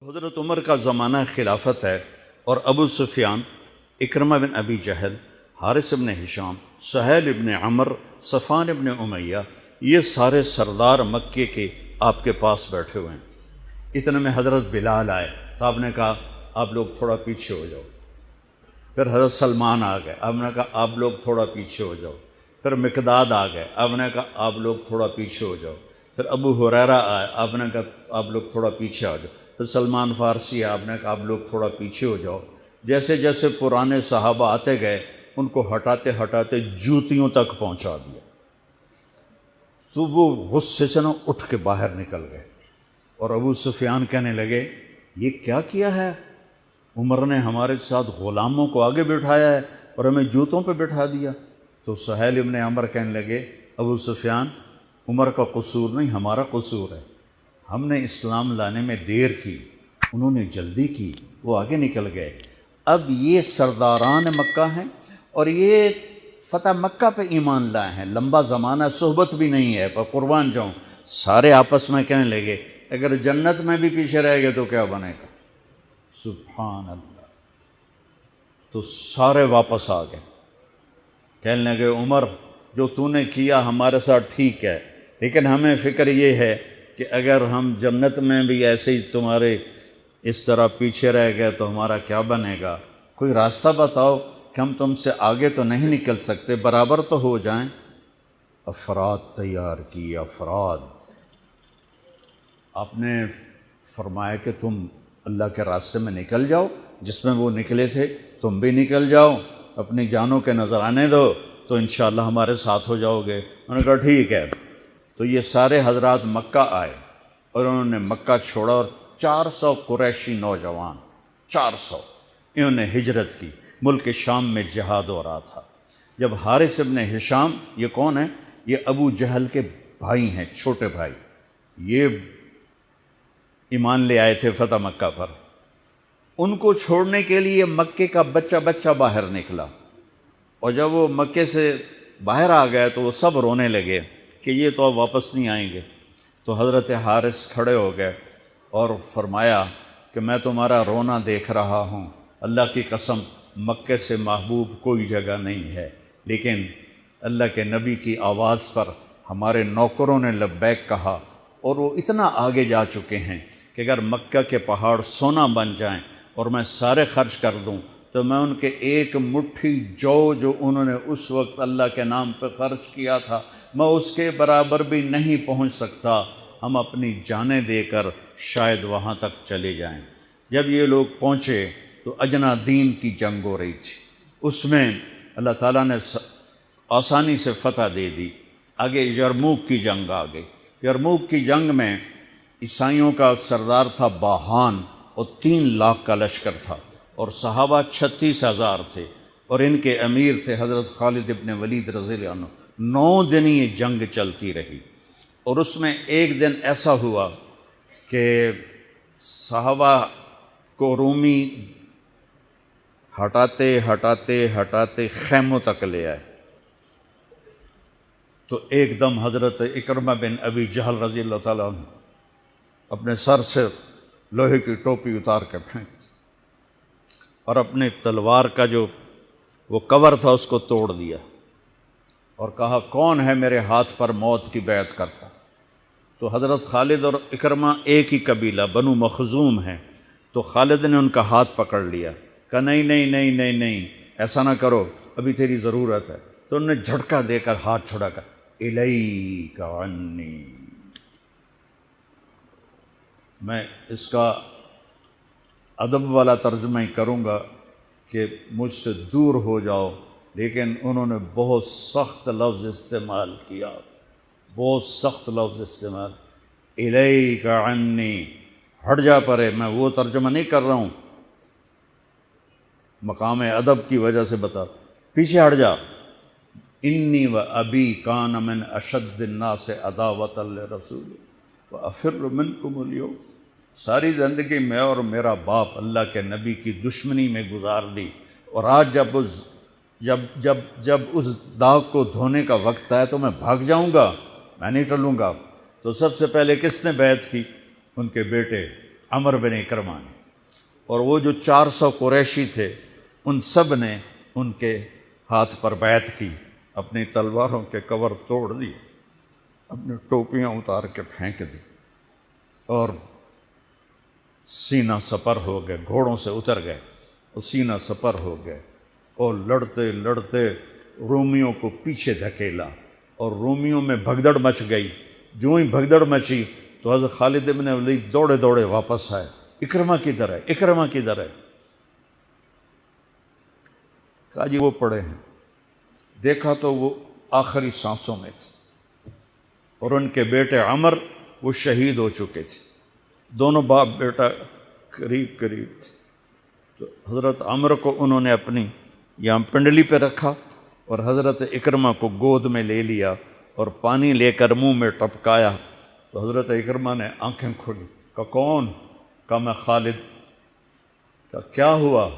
حضرت عمر کا زمانہ خلافت ہے اور ابو سفیان، اکرمہ بن ابی جہل، حارث بن ہشام، سہیل بن عمر، صفوان بن امیہ، یہ سارے سردار مکے کے آپ کے پاس بیٹھے ہوئے ہیں۔ اتنے میں حضرت بلال آئے تو آپ نے کہا آپ لوگ تھوڑا پیچھے ہو جاؤ۔ پھر حضرت سلمان آ گئے، آپ نے کہا آپ لوگ تھوڑا پیچھے ہو جاؤ۔ پھر مقداد آ گئے، آپ نے کہا آپ لوگ تھوڑا پیچھے ہو جاؤ۔ پھر ابو ہریرہ آئے، آپ نے کہا آپ لوگ تھوڑا پیچھے آ جاؤ۔ پھر سلمان فارسی آئے، آپ نے کہا آپ لوگ تھوڑا پیچھے ہو جاؤ۔ جیسے جیسے پرانے صحابہ آتے گئے ان کو ہٹاتے ہٹاتے جوتیوں تک پہنچا دیا، تو وہ غصے سے اٹھ کے باہر نکل گئے۔ اور ابو سفیان کہنے لگے یہ کیا کیا ہے؟ عمر نے ہمارے ساتھ غلاموں کو آگے بٹھایا ہے اور ہمیں جوتوں پہ بٹھا دیا۔ تو سہیل ابن عمر کہنے لگے ابو سفیان، عمر کا قصور نہیں، ہمارا قصور ہے۔ ہم نے اسلام لانے میں دیر کی، انہوں نے جلدی کی، وہ آگے نکل گئے۔ اب یہ سرداران مکہ ہیں اور یہ فتح مکہ پہ ایمان لائے ہیں، لمبا زمانہ صحبت بھی نہیں ہے، پر قربان جاؤں۔ سارے آپس میں کہنے لگے اگر جنت میں بھی پیچھے رہ گئے تو کیا بنے گا؟ سبحان اللہ۔ تو سارے واپس آ گئے، کہنے لگے عمر جو تو نے کیا ہمارے ساتھ ٹھیک ہے، لیکن ہمیں فکر یہ ہے کہ اگر ہم جنت میں بھی ایسے ہی تمہارے اس طرح پیچھے رہ گئے تو ہمارا کیا بنے گا؟ کوئی راستہ بتاؤ کہ ہم تم سے آگے تو نہیں نکل سکتے، برابر تو ہو جائیں۔ افراد تیار کی، افراد۔ آپ نے فرمایا کہ تم اللہ کے راستے میں نکل جاؤ، جس میں وہ نکلے تھے تم بھی نکل جاؤ، اپنی جانوں کے نذرانے دو تو انشاءاللہ ہمارے ساتھ ہو جاؤ گے۔ انہوں نے کہا ٹھیک ہے۔ تو یہ سارے حضرات مکہ آئے اور انہوں نے مکہ چھوڑا اور 400 قریشی نوجوان، 400 انہوں نے ہجرت کی۔ ملک شام میں جہاد ہو رہا تھا۔ جب حارث ابن ہشام، یہ کون ہے؟ یہ ابو جہل کے بھائی ہیں، چھوٹے بھائی، یہ ایمان لے آئے تھے فتح مکہ پر۔ ان کو چھوڑنے کے لیے مکے کا بچہ بچہ باہر نکلا، اور جب وہ مکے سے باہر آ گئے تو وہ سب رونے لگے کہ یہ تو اب واپس نہیں آئیں گے۔ تو حضرت حارث کھڑے ہو گئے اور فرمایا کہ میں تمہارا رونا دیکھ رہا ہوں، اللہ کی قسم مکے سے محبوب کوئی جگہ نہیں ہے، لیکن اللہ کے نبی کی آواز پر ہمارے نوکروں نے لبیک کہا اور وہ اتنا آگے جا چکے ہیں کہ اگر مکہ کے پہاڑ سونا بن جائیں اور میں سارے خرچ کر دوں تو میں ان کے ایک مٹھی جو انہوں نے اس وقت اللہ کے نام پہ خرچ کیا تھا میں اس کے برابر بھی نہیں پہنچ سکتا۔ ہم اپنی جانیں دے کر شاید وہاں تک چلے جائیں۔ جب یہ لوگ پہنچے تو اجنا دین کی جنگ ہو رہی تھی، اس میں اللہ تعالیٰ نے آسانی سے فتح دے دی۔ آگے یرموک کی جنگ آ گئی۔ یرموک کی جنگ میں عیسائیوں کا سردار تھا باہان اور 3 لاکھ کا لشکر تھا، اور صحابہ 36,000 تھے، اور ان کے امیر تھے حضرت خالد ابن ولید رضی اللہ عنہ۔ 9 دن یہ جنگ چلتی رہی، اور اس میں ایک دن ایسا ہوا کہ صحابہ کو رومی ہٹاتے ہٹاتے ہٹاتے خیموں تک لے آئے۔ تو ایک دم حضرت اکرمہ بن ابی جہل رضی اللہ تعالیٰ عنہ اپنے سر سے لوہے کی ٹوپی اتار کے پھینک دی اور اپنے تلوار کا جو وہ کور تھا اس کو توڑ دیا اور کہا کون ہے میرے ہاتھ پر موت کی بیعت کرتا؟ تو حضرت خالد اور اکرمہ ایک ہی قبیلہ بنو مخزوم ہیں، تو خالد نے ان کا ہاتھ پکڑ لیا، کہا نہیں نہیں نہیں نہیں نہیں، ایسا نہ کرو، ابھی تیری ضرورت ہے۔ تو انہوں نے جھٹکا دے کر ہاتھ چھڑا کر الیک عنی۔ میں اس کا ادب والا ترجمہ ہی کروں گا کہ مجھ سے دور ہو جاؤ، لیکن انہوں نے بہت سخت لفظ استعمال کیا، بہت سخت لفظ استعمال، الیک عنی، ہٹ جا پرے۔ میں وہ ترجمہ نہیں کر رہا ہوں، مقام ادب کی وجہ سے بتا، پیچھے ہٹ جا۔ انی و ابی کان من اشد الناس عداوۃ لرسول وافر منکم اليوم۔ ساری زندگی میں اور میرا باپ اللہ کے نبی کی دشمنی میں گزار دی، اور آج جب اس داغ کو دھونے کا وقت آئے تو میں بھاگ جاؤں گا، میں نہیں ٹلوں گا۔ تو سب سے پہلے کس نے بیعت کی؟ ان کے بیٹے عمر بن اکرمہ نے، اور وہ جو 400 قریشی تھے ان سب نے ان کے ہاتھ پر بیعت کی، اپنی تلواروں کے کور توڑ دیے، اپنی ٹوپیاں اتار کے پھینک دی، اور سینہ سپر ہو گئے، گھوڑوں سے اتر گئے اور سینہ سپر ہو گئے، اور لڑتے لڑتے رومیوں کو پیچھے دھکیلا، اور رومیوں میں بھگدڑ مچ گئی۔ جو ہی بھگدڑ مچی تو حضرت خالد بن ولید دوڑے دوڑے واپس آئے، اکرمہ کدھر ہے، اکرمہ کدھر ہے؟ کہا جی وہ پڑے ہیں۔ دیکھا تو وہ آخری سانسوں میں تھے، اور ان کے بیٹے عمر وہ شہید ہو چکے تھے، دونوں باپ بیٹا قریب قریب تھے۔ تو حضرت عمر کو انہوں نے اپنی یہاں پنڈلی پہ رکھا، اور حضرت اکرمہ کو گود میں لے لیا اور پانی لے کر منہ میں ٹپکایا۔ تو حضرت اکرمہ نے آنکھیں کھولی، کہا کون؟ کہا میں خالد۔ کہا کیا ہوا؟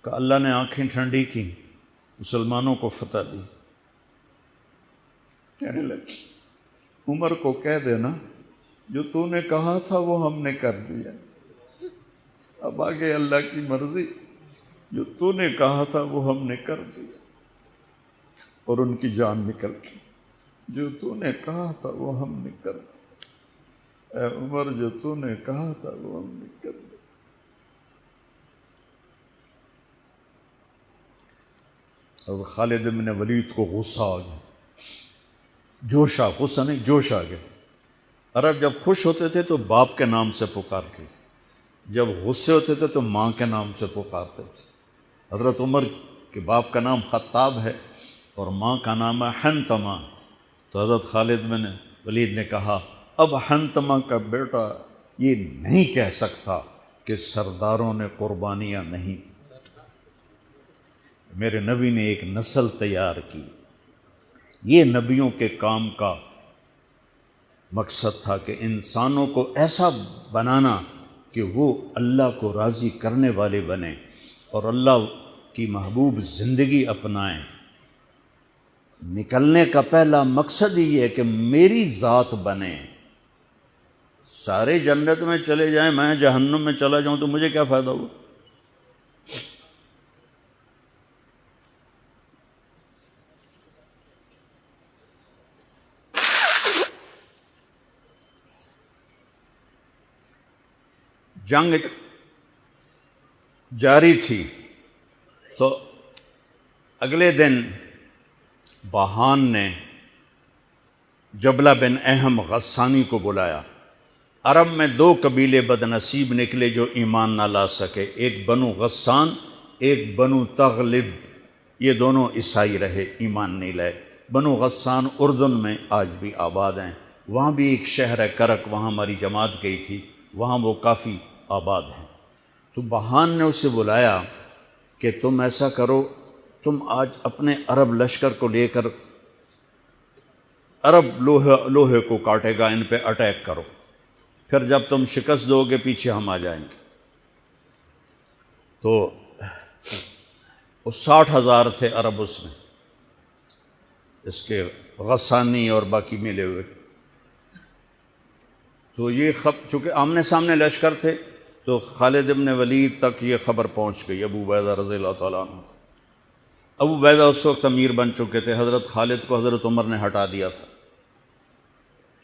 کہا اللہ نے آنکھیں ٹھنڈی کی، مسلمانوں کو فتح دی۔ کہنے لگے عمر کو کہہ دینا جو تو نے کہا تھا وہ ہم نے کر دیا، اب آگے اللہ کی مرضی، جو تو نے کہا تھا وہ ہم نے کر دیا۔ اور ان کی جان نکل گئی، جو تو نے کہا تھا وہ ہم نے کر دیا، اے عمر جو تو نے کہا تھا وہ ہم نے کر دیا۔ اب خالد بن ولید کو غصہ آ گیا، جوش آ، غصہ نہیں جوش آ گیا۔ عرب جب خوش ہوتے تھے تو باپ کے نام سے پکارتے تھے، جب غصے ہوتے تھے تو ماں کے نام سے پکارتے تھے۔ حضرت عمر کے باپ کا نام خطاب ہے اور ماں کا نام ہے حنتمہ۔ تو حضرت خالد بن ولید نے کہا اب حنتمہ کا بیٹا یہ نہیں کہہ سکتا کہ سرداروں نے قربانیاں نہیں دی۔ میرے نبی نے ایک نسل تیار کی، یہ نبیوں کے کام کا مقصد تھا کہ انسانوں کو ایسا بنانا کہ وہ اللہ کو راضی کرنے والے بنیں اور اللہ کی محبوب زندگی اپنائیں۔ نکلنے کا پہلا مقصد ہی ہے کہ میری ذات بنے، سارے جنت میں چلے جائیں میں جہنم میں چلا جاؤں تو مجھے کیا فائدہ ہوا؟ جنگ جاری تھی تو اگلے دن بہان نے جبلہ بن اہم غسانی کو بلایا۔ عرب میں 2 قبیلے بد نصیب نکلے جو ایمان نہ لا سکے، ایک بنو غسان، ایک بنو تغلب، یہ دونوں عیسائی رہے، ایمان نہیں لائے۔ بنو غسان اردن میں آج بھی آباد ہیں، وہاں بھی ایک شہر ہے کرک، وہاں ہماری جماعت گئی تھی، وہاں وہ کافی آباد ہیں۔ تو بہان نے اسے بلایا کہ تم ایسا کرو، تم آج اپنے عرب لشکر کو لے کر عرب لوہے کو کاٹے گا، ان پہ اٹیک کرو، پھر جب تم شکست دو گے پیچھے ہم آ جائیں گے۔ تو وہ 60,000 تھے عرب اس میں، اس کے غسانی اور باقی ملے ہوئے۔ تو یہ چونکہ آمنے سامنے لشکر تھے تو خالد بن ولید تک یہ خبر پہنچ گئی، ابو عبیدہ رضی اللہ تعالیٰ عنہ۔ ابو عبیدہ اس وقت امیر بن چکے تھے، حضرت خالد کو حضرت عمر نے ہٹا دیا تھا۔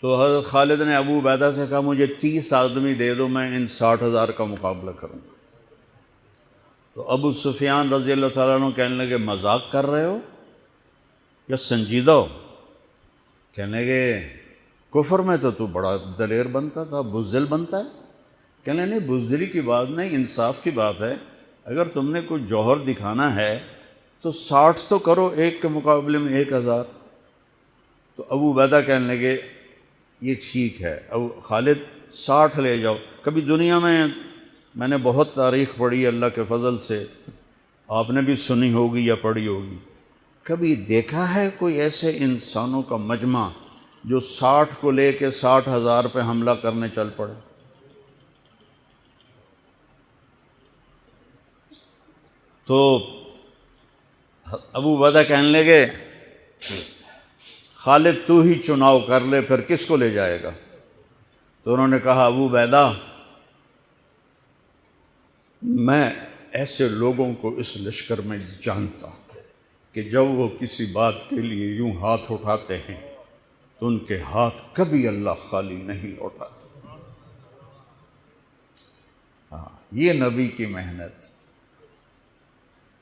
تو حضرت خالد نے ابو عبیدہ سے کہا مجھے 30 آدمی دے دو، میں ان 60,000 کا مقابلہ کروں گا۔ تو ابو سفیان رضی اللہ تعالیٰ عنہ کہنے لگے مذاق کر رہے ہو یا سنجیدہ ہو؟ کہنے لگے کفر میں تو بڑا دلیر بنتا تھا، بزدل بنتا ہے۔ کہنے نہیں، بزدلی کی بات نہیں، انصاف کی بات ہے۔ اگر تم نے کوئی جوہر دکھانا ہے تو 60 تو کرو، ایک کے مقابلے میں 1,000۔ تو ابو عبیدہ کہنے لگے یہ ٹھیک ہے، اب خالد 60 لے جاؤ۔ کبھی دنیا میں نے بہت تاریخ پڑھی اللہ کے فضل سے، آپ نے بھی سنی ہوگی یا پڑھی ہوگی، کبھی دیکھا ہے کوئی ایسے انسانوں کا مجمع جو 60 کو لے کے 60,000 پہ حملہ کرنے چل پڑے؟ تو ابو عبیدہ کہنے لگے خالد تو ہی چناؤ کر لے، پھر کس کو لے جائے گا؟ تو انہوں نے کہا ابو عبیدہ میں ایسے لوگوں کو اس لشکر میں جانتا ہوں کہ جب وہ کسی بات کے لیے یوں ہاتھ اٹھاتے ہیں تو ان کے ہاتھ کبھی اللہ خالی نہیں لوٹاتے۔ ہاں، یہ نبی کی محنت۔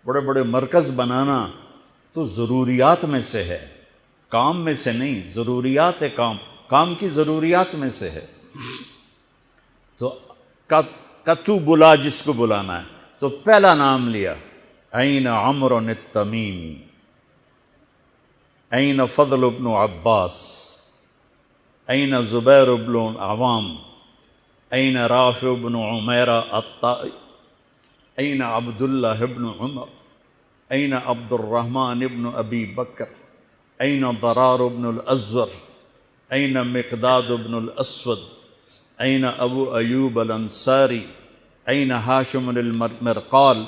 بڑے بڑے مرکز بنانا تو ضروریات میں سے ہے، کام میں سے نہیں، ضروریات ہے، کام کی ضروریات میں سے ہے۔ تو تو بلا جس کو بلانا ہے، تو پہلا نام لیا، این عمرو التمیمی، این فضل بن عباس، این زبیر بن عوام، این رافع بن عمیرہ الطائی، این عبداللہ بن عمر، این عبد الرحمن بن ابی بکر، این ضرار بن الازور، این مقداد بن الاسود، این ابو ایوب الانصاری، این ہاشم المرقال۔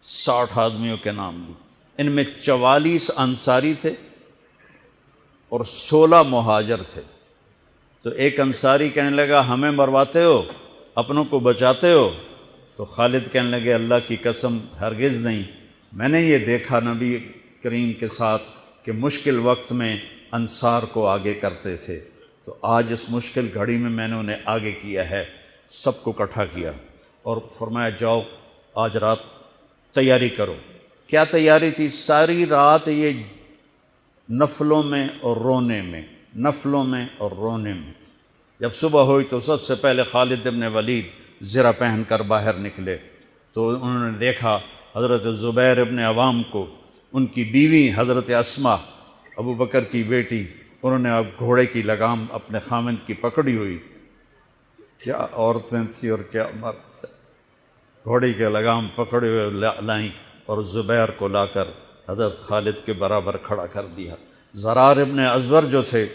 60 آدمیوں کے نام لی۔ ان میں 44 انصاری تھے اور 16 مہاجر تھے۔ تو ایک انصاری کہنے لگا ہمیں مرواتے ہو، اپنوں کو بچاتے ہو؟ تو خالد کہنے لگے اللہ کی قسم ہرگز نہیں، میں نے یہ دیکھا نبی کریم کے ساتھ کہ مشکل وقت میں انصار کو آگے کرتے تھے، تو آج اس مشکل گھڑی میں نے انہیں آگے کیا ہے۔ سب کو اکٹھا کیا اور فرمایا جاؤ آج رات تیاری کرو۔ کیا تیاری تھی؟ ساری رات یہ نفلوں میں اور رونے میں، نفلوں میں اور رونے میں۔ جب صبح ہوئی تو سب سے پہلے خالد بن ولید زرہ پہن کر باہر نکلے، تو انہوں نے دیکھا حضرت زبیر بن عوام کو، ان کی بیوی حضرت اسماء ابو بکر کی بیٹی، انہوں نے اب گھوڑے کی لگام اپنے خامند کی پکڑی ہوئی۔ کیا عورتیں تھیں اور کیا مرد تھے، گھوڑے کی لگام پکڑے ہوئے لائیں اور زبیر کو لا کر حضرت خالد کے برابر کھڑا کر دیا۔ ضرار ابن ازور جو تھے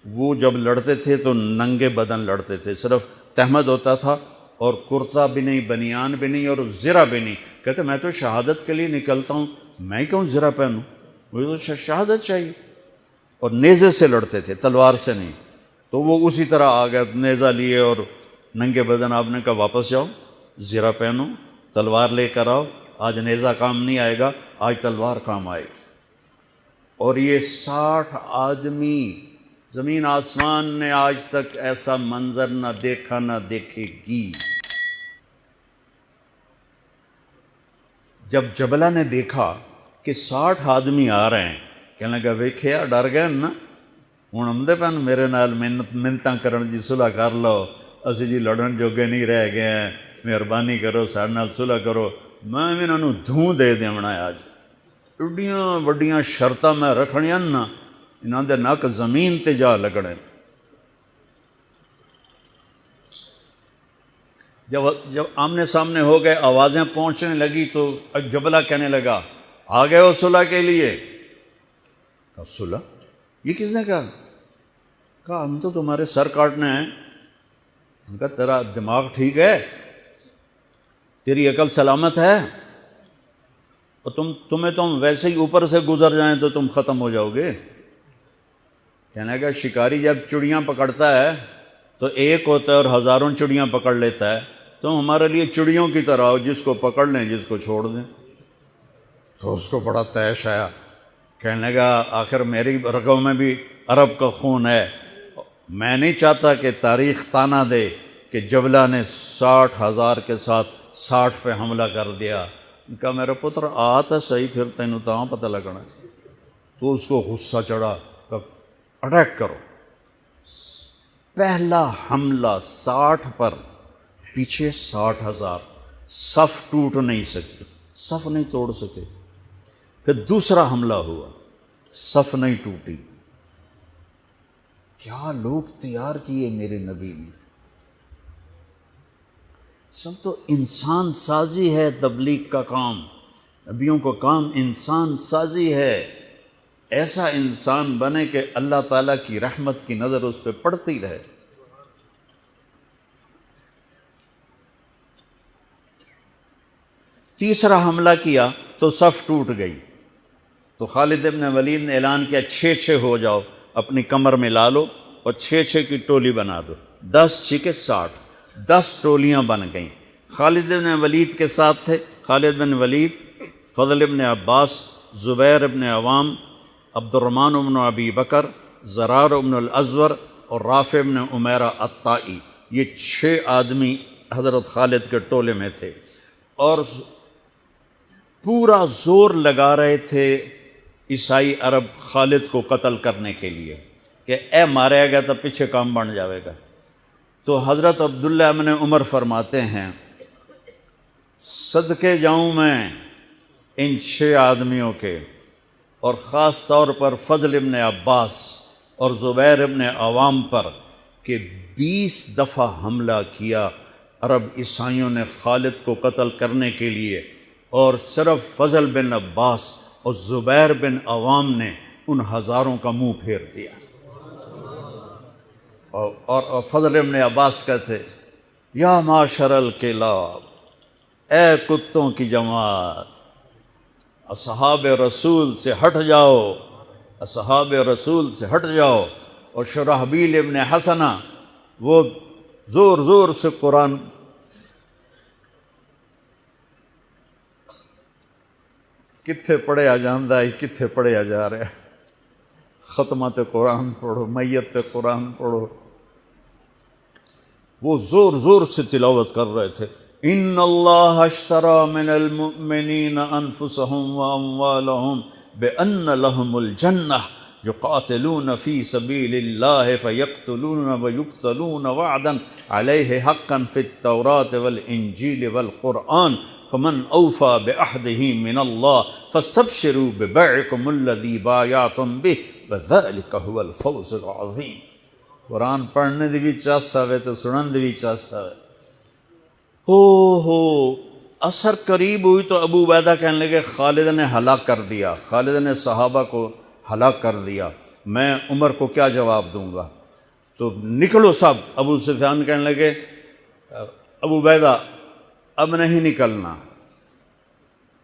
وہ جب لڑتے تھے تو ننگے بدن لڑتے تھے، صرف تہمد ہوتا تھا اور کرتا بھی نہیں، بنیان بھی نہیں اور زرہ بھی نہیں۔ کہتے میں تو شہادت کے لیے نکلتا ہوں، میں کیوں زرہ پہنوں، مجھے تو شہادت چاہیے۔ اور نیزے سے لڑتے تھے، تلوار سے نہیں۔ تو وہ اسی طرح آ گئے، نیزہ لیے اور ننگے بدن۔ آپ نے کہا واپس جاؤ، زرہ پہنو، تلوار لے کر آؤ، آج نیزہ کام نہیں آئے گا، آج تلوار کام آئے گی۔ اور یہ 60 آدمی، زمین آسمان نے آج تک ایسا منظر نہ دیکھا نہ دیکھے گی۔ جب جبلہ نے دیکھا کہ 60 آدمی آ رہے ہیں، کہنے لگا ویکھیا ڈر گئے نا، ہوں آمدے پن میرے نال منتاں کرن جی صلح کر لو، اسی جی لڑن جوگے نہیں رہ گئے ہیں، مہربانی کرو ساڈے نال صلح کرو۔ میں انہاں نوں دھوں دے دیونا ہے۔ آج ایڈیاں وڈیاں شرطاں میں رکھنیاں نا، انہاں دے نک زمین تے جا لگنے۔ جب آمنے سامنے ہو گئے، آوازیں پہنچنے لگی تو جبلہ کہنے لگا آ گئے ہو صلح کے لیے؟ کہا صلح؟ یہ کس نے کہا؟ کہا ہم تو تمہارے سر کاٹنے ہیں۔ ان کا تیرا دماغ ٹھیک ہے؟ تیری عقل سلامت ہے؟ اور تمہیں ویسے ہی اوپر سے گزر جائیں تو تم ختم ہو جاؤ گے۔ کہنے لگا شکاری جب چڑیاں پکڑتا ہے تو ایک ہوتا ہے اور ہزاروں چڑیاں پکڑ لیتا ہے، تم ہمارے لیے چڑیوں کی طرح ہو، جس کو پکڑ لیں جس کو چھوڑ دیں۔ تو اس کو بڑا طیش آیا، کہنے لگا آخر میری رگوں میں بھی عرب کا خون ہے، میں نہیں چاہتا کہ تاریخ تانا دے کہ جبلہ نے 60,000 کے ساتھ 60 پہ حملہ کر دیا۔ ان کا میرا پتر آ تو صحیح، پھر تینوں تاں پتہ لگنا۔ تو اس کو غصہ چڑھا، اٹیک کرو۔ پہلا حملہ 60 پر، پیچھے 60,000، صف ٹوٹ نہیں سکے، صف نہیں توڑ سکے۔ پھر دوسرا حملہ ہوا، صف نہیں ٹوٹی۔ کیا لوگ تیار کیے میرے نبی نے۔ اصل تو انسان سازی ہے تبلیغ کا کام، نبیوں کا کام انسان سازی ہے۔ ایسا انسان بنے کہ اللہ تعالیٰ کی رحمت کی نظر اس پہ پڑتی رہے۔ تیسرا حملہ کیا تو صف ٹوٹ گئی، تو خالد بن ولید نے اعلان کیا 6 ہو جاؤ، اپنی کمر میں لا لو اور 6 کی ٹولی بنا دو، 10 6 60۔ 10 ٹولیاں بن گئیں۔ خالد بن ولید کے ساتھ تھے خالد بن ولید، فضل بن عباس، زبیر بن عوام، عبد الرحمن بن ابی بکر، زرار بن الازور اور رافع بن عمیرہ الطائی۔ یہ 6 آدمی حضرت خالد کے ٹولے میں تھے، اور پورا زور لگا رہے تھے عیسائی عرب خالد کو قتل کرنے کے لیے کہ اے ماریا گیا تو پیچھے کام بن جاوے گا۔ تو حضرت عبداللہ بن عمر فرماتے ہیں صدقے جاؤں میں ان 6 آدمیوں کے، اور خاص طور پر فضل بن عباس اور زبیر بن عوام پر، کہ 20 دفعہ حملہ کیا عرب عیسائیوں نے خالد کو قتل کرنے کے لیے، اور صرف فضل بن عباس اور زبیر بن عوام نے ان ہزاروں کا منہ پھیر دیا۔ اور فضل بن عباس کہتے یا معاشر الکلاب، اے کتوں کی جماعت، اصحاب رسول سے ہٹ جاؤ، اصحاب رسول سے ہٹ جاؤ۔ اور شرحبیل ابن حسنہ وہ زور زور سے قرآن کتھے پڑھیا جاندہ ہے، کتھے پڑھیا جا رہا ہے، ختمات قرآن پڑھو، میت قرآن پڑھو، وہ زور زور سے تلاوت کر رہے تھے۔ ان اللہ اشتری من المؤمنین انفسهم واموالهم بان لهم الجنہ یقاتلون فی سبیل اللہ فیقتلون ویقتلون وعدا علیہ حقا فی التوراة والانجیل والقرآن فمن اوفى بعہدہ من اللہ فاستبشروا ببیعکم الذی بایعتم بہ وذلک هو الفوز العظیم۔ قرآن پڑھنے دی بھی چاس آوے تو سنن دی بھی چاس آوے۔ ہو اثر قریب ہوئی تو ابو عبیدہ کہنے لگے خالد نے ہلاک کر دیا، خالد نے صحابہ کو ہلاک کر دیا، میں عمر کو کیا جواب دوں گا؟ تو نکلو سب۔ ابو سفیان کہنے لگے ابو عبیدہ اب نہیں نکلنا،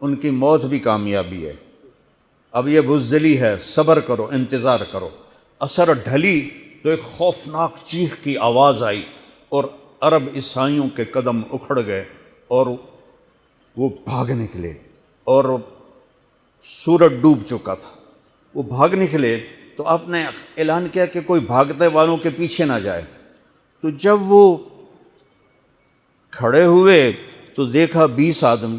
ان کی موت بھی کامیابی ہے، اب یہ بزدلی ہے، صبر کرو، انتظار کرو۔ اثر ڈھلی تو ایک خوفناک چیخ کی آواز آئی، اور عرب عیسائیوں کے قدم اکھڑ گئے اور وہ بھاگ نکلے، اور سورج ڈوب چکا تھا، وہ بھاگ نکلے تو آپ نے اعلان کیا کہ کوئی بھاگتے والوں کے پیچھے نہ جائے۔ تو جب وہ کھڑے ہوئے تو دیکھا 20 آدمی،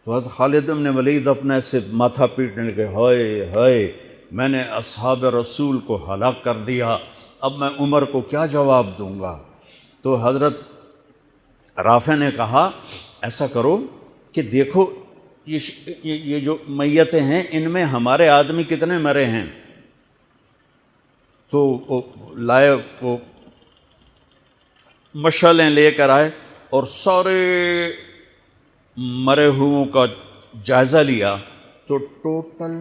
تو حضرت خالد بن ولید اپنے سے ماتھا پیٹنے لگے، ہائے ہائے میں نے اصحاب رسول کو ہلاک کر دیا، اب میں عمر کو کیا جواب دوں گا؟ تو حضرت رافع نے کہا ایسا کرو کہ دیکھو یہ جو میتیں ہیں ان میں ہمارے آدمی کتنے مرے ہیں؟ تو وہ لائے، وہ مشعلیں لے کر آئے اور سارے مرے ہوئوں کا جائزہ لیا، تو ٹوٹل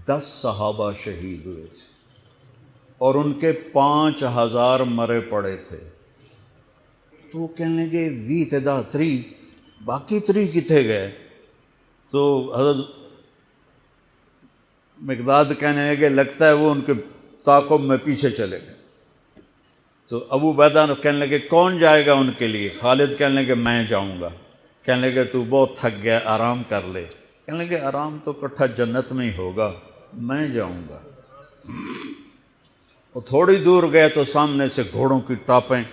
10 صحابہ شہید ہوئے تھے، اور ان کے 5000 مرے پڑے تھے۔ تو وہ کہنے لگے وی تدا 3 باقی 3 کتنے گئے؟ تو حضرت مقداد کہنے لگے لگتا ہے وہ ان کے تعاقب میں پیچھے چلے گئے۔ تو ابو عبیدہ کہنے لگے کون جائے گا ان کے لیے؟ خالد کہنے لگے میں جاؤں گا۔ کہنے لگے تو بہت تھک گیا، آرام کر لے۔ کہنے لگے آرام تو کٹھا جنت میں ہی ہوگا، میں جاؤں گا۔ وہ تھوڑی دور گئے تو سامنے سے گھوڑوں کی ٹاپیں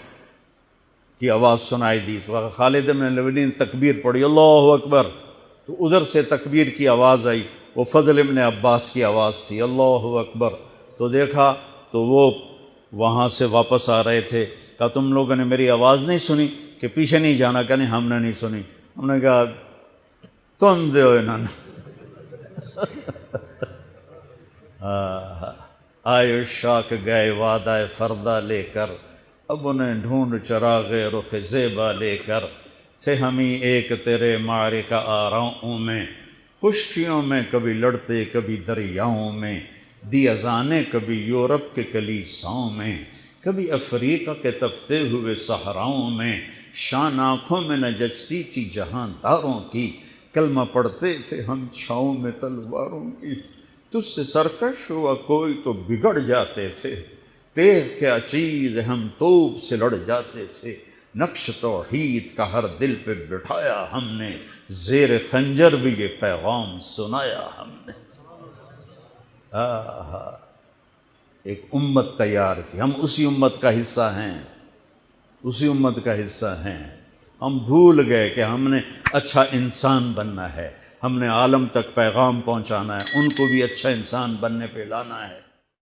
کی آواز سنائی دی، تو خالد بن ولید نے تکبیر پڑھی، اللہ اکبر۔ تو ادھر سے تکبیر کی آواز آئی، وہ فضل بن عباس کی آواز تھی، اللہ اکبر۔ تو دیکھا تو وہ وہاں سے واپس آ رہے تھے، کہا تم لوگوں نے میری آواز نہیں سنی کہ پیچھے نہیں جانا؟ کہ نہیں ہم نے نہیں سنی۔ ہم نے کہا تم دے انہوں نے آئے شاک گئے وعدہ فردہ لے کر، اب انہیں ڈھونڈ چراغ رخ زیبا لے کر، تھے ہمیں ایک تیرے معرکہ آراؤں میں، خشکیوں میں کبھی لڑتے کبھی دریاؤں میں، دی اذانیں کبھی یورپ کے کلیساؤں میں، کبھی افریقہ کے تپتے ہوئے صحراؤں میں، شان آنکھوں میں نہ جچتی تھی جہانداروں کی، کلمہ پڑھتے تھے ہم چھاؤں میں تلواروں کی، تجھ سے سرکش ہوا کوئی تو بگڑ جاتے تھے، تیغ کے عچیز ہم توپ سے لڑ جاتے تھے، نقش توحید کا ہر دل پہ بٹھایا ہم نے، زیر خنجر بھی یہ پیغام سنایا ہم نے۔ ایک امت تیار کی، ہم اسی امت کا حصہ ہیں، اسی امت کا حصہ ہیں۔ ہم بھول گئے کہ ہم نے اچھا انسان بننا ہے، ہم نے عالم تک پیغام پہنچانا ہے، ان کو بھی اچھا انسان بننے پہ لانا ہے۔